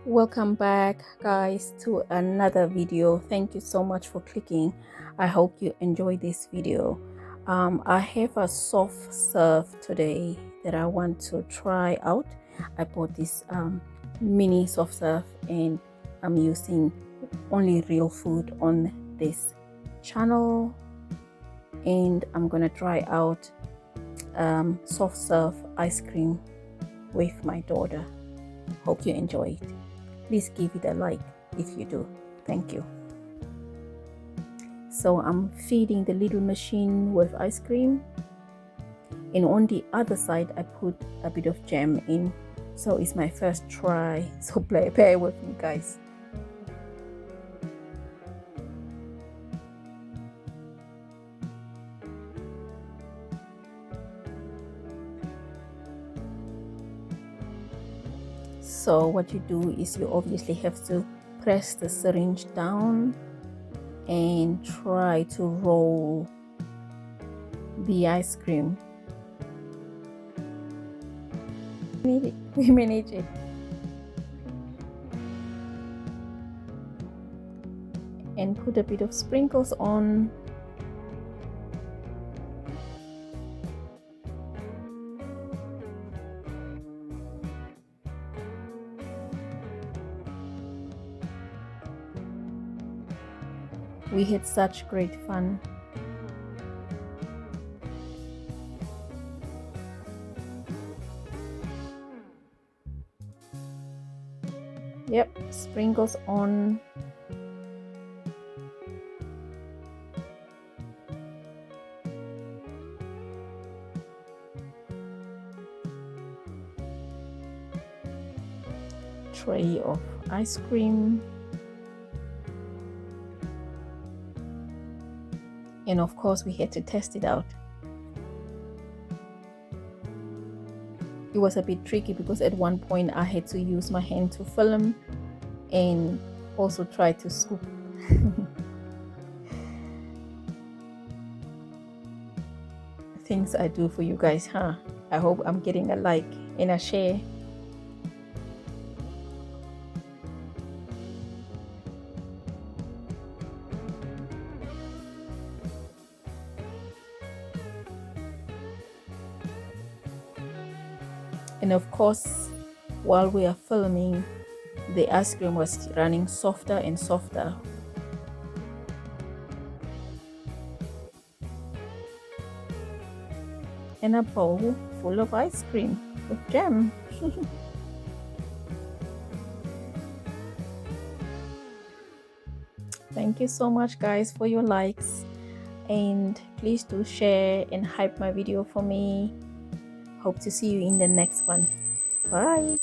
Welcome back, guys, to another video. Thank you so much for clicking. I hope you enjoyed this video. I have a soft serve today that I want to try out. I bought this mini soft serve and I'm using only real food on this channel, and I'm gonna try out soft serve ice cream with my daughter. Hope you enjoy it. Please give it a like if you do. Thank you. So I'm feeding the little machine with ice cream, and on the other side I put a bit of jam in. So it's my first try, so bear with me, guys. So what you do is you obviously have to press the syringe down and try to roll the ice cream. We manage it. And put a bit of sprinkles on. We had such great fun. Yep, sprinkles on. Tray of ice cream. And of course we had to test it out. It was a bit tricky because at one point I had to use my hand to film and also try to scoop. Things I do for you guys, huh? I hope I'm getting a like and a share. And of course, while we are filming, the ice cream was running softer and softer. And a bowl full of ice cream with jam. Thank you so much, guys, for your likes, and please do share and hype my video for me. Hope to see you in the next one. Bye.